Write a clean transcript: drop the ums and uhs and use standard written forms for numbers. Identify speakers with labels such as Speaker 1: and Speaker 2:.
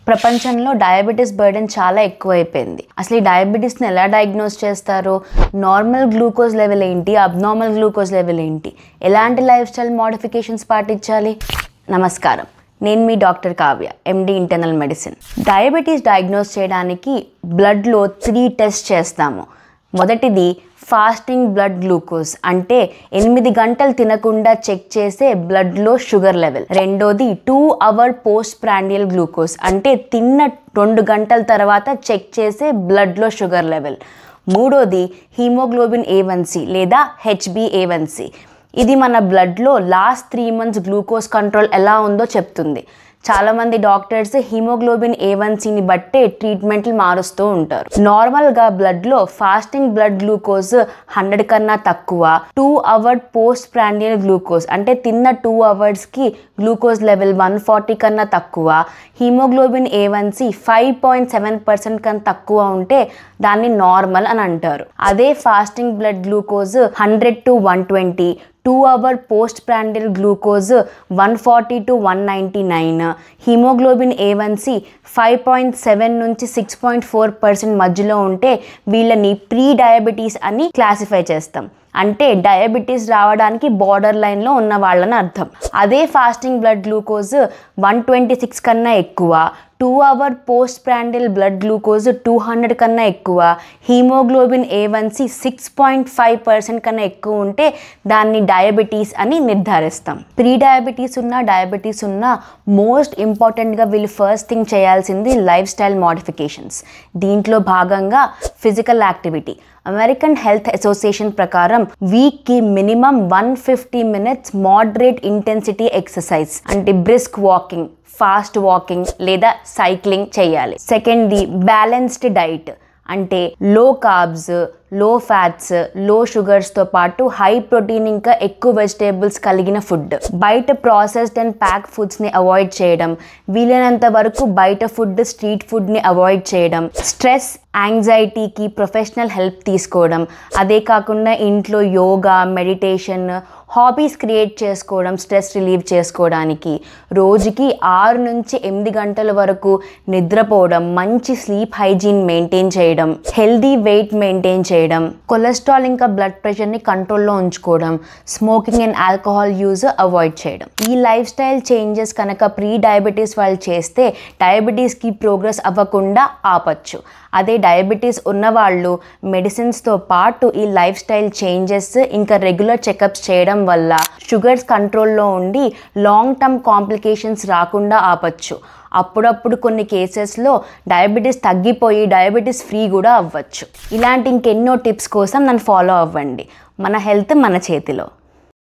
Speaker 1: ప్రపంచంలో diabetes burden చాలా ఎక్కువైపోయింది. అసలు ఈ డయాబెటీస్ని ఎలా డయాగ్నోస్ చేస్తారు, నార్మల్ గ్లూకోజ్ లెవెల్ ఏంటి, అబ్నార్మల్ గ్లూకోజ్ లెవెల్ ఏంటి, ఎలాంటి లైఫ్ స్టైల్ మోడిఫికేషన్స్ పాటించాలి? నమస్కారం, నేను మీ doctor Kavya, MD internal medicine. Diabetes diagnose చేయడానికి బ్లడ్లో 3 టెస్ట్ చేస్తాము. మొదటిది ఫాస్టింగ్ బ్లడ్ గ్లూకోజ్, అంటే 8 గంటలు తినకుండా చెక్ చేసే బ్లడ్లో షుగర్ లెవెల్. రెండోది 2 అవర్ పోస్ట్ ప్రాండియల్ గ్లూకోజ్, అంటే తిన్న 2 గంటల తర్వాత చెక్ చేసే బ్లడ్లో షుగర్ లెవెల్. మూడోది హీమోగ్లోబిన్ A1C లేదా HbA1c. ఇది మన బ్లడ్లో లాస్ట్ 3 months గ్లూకోజ్ కంట్రోల్ ఎలా ఉందో చెప్తుంది. చాలామంది డాక్టర్స్ హీమోగ్లోబిన్ A1cని బట్టే ట్రీట్మెంట్లు మారుస్తూ ఉంటారు. నార్మల్గా బ్లడ్లో ఫాస్టింగ్ బ్లడ్ గ్లూకోజ్ 100 కన్నా తక్కువ, 2 అవర్ పోస్ట్ ప్రాండియల్ గ్లూకోజ్, అంటే తిన్న 2 అవర్స్కి గ్లూకోజ్ లెవెల్ 140 కన్నా తక్కువ, హీమోగ్లోబిన్ A1c 5.7% కన్నా తక్కువ ఉంటే దాన్ని నార్మల్ అని అంటారు. అదే fasting blood glucose 100 to 120, 2 hour post prandial glucose 140 to 199, haemoglobin A1c 5.7 నుంచి 6.4% మధ్యలో ఉంటే వీళ్ళని ప్రీ డయాబెటీస్ అని క్లాసిఫై చేస్తాం. అంటే డయాబెటీస్ రావడానికి బార్డర్ లైన్లో ఉన్న వాళ్ళని అర్థం. అదే ఫాస్టింగ్ బ్లడ్ గ్లూకోజ్ 126 కన్నా ఎక్కువ, 2 hour post prandial blood glucose 200 కన్నా ఎక్కువ, హీమోగ్లోబిన్ A1c 6.5% కన్నా ఎక్కువ ఉంటే దాన్ని డయాబెటీస్ అని నిర్ధారిస్తాం. ప్రీ డయాబెటీస్ ఉన్న డయాబెటీస్ ఉన్న మోస్ట్ ఇంపార్టెంట్గా వీళ్ళు ఫస్ట్ థింగ్ చేయాల్సింది లైఫ్ స్టైల్ మోడిఫికేషన్స్. దీంట్లో భాగంగా physical activity. American Health Association ప్రకారం వీక్కి minimum 150 minutes moderate intensity exercise, అంటే బ్రిస్క్ వాకింగ్, ఫాస్ట్ వాకింగ్ లేదా సైక్లింగ్ చేయాలి. సెకండ్ది బ్యాలెన్స్డ్ డైట్, అంటే లో కార్బ్స్, లో ఫ్యాట్స్, లో షుగర్స్తో పాటు హై ప్రోటీన్ ఇంకా ఎక్కువ వెజిటేబుల్స్ కలిగిన ఫుడ్. బయట ప్రాసెస్డ్ అండ్ ప్యాక్ ఫుడ్స్ని అవాయిడ్ చేయడం, వీలైనంత వరకు బయట ఫుడ్, స్ట్రీట్ ఫుడ్ని అవాయిడ్ చేయడం. స్ట్రెస్, యాంగ్జైటీకి ప్రొఫెషనల్ హెల్ప్ తీసుకోవడం. అదే కాకుండా ఇంట్లో యోగా, మెడిటేషన్, హాబీస్ క్రియేట్ చేసుకోవడం స్ట్రెస్ రిలీవ్ చేసుకోవడానికి. రోజుకి 6 నుంచి 8 గంటల వరకు నిద్రపోవడం, మంచి స్లీప్ హైజీన్ మెయింటైన్ చేయడం, హెల్దీ వెయిట్ మెయింటైన్ చేయడం, కొలెస్ట్రాల్ ఇంకా బ్లడ్ ప్రెషర్ని కంట్రోల్లో ఉంచుకోవడం, smoking and alcohol use avoid చేయడం. ఈ లైఫ్ స్టైల్ చేంజెస్ కనుక ప్రీ డయాబెటీస్ వాళ్ళు చేస్తే డయాబెటీస్కి ప్రోగ్రెస్ అవ్వకుండా ఆపచ్చు. అదే డయాబెటీస్ ఉన్నవాళ్ళు మెడిసిన్స్తో పాటు ఈ లైఫ్ స్టైల్ చేంజెస్ ఇంకా రెగ్యులర్ చెకప్స్ చేయడం వల్ల షుగర్స్ కంట్రోల్లో ఉండి లాంగ్ టర్మ్ కాంప్లికేషన్స్ రాకుండా ఆపచ్చు. అప్పుడప్పుడు కొన్ని కేసెస్లో డయాబెటీస్ తగ్గిపోయి డయాబెటీస్ ఫ్రీ కూడా అవ్వచ్చు. ఇలాంటి ఇంకెన్నో టిప్స్ కోసం నన్ను ఫాలో అవ్వండి. మన హెల్త్ మన చేతిలో.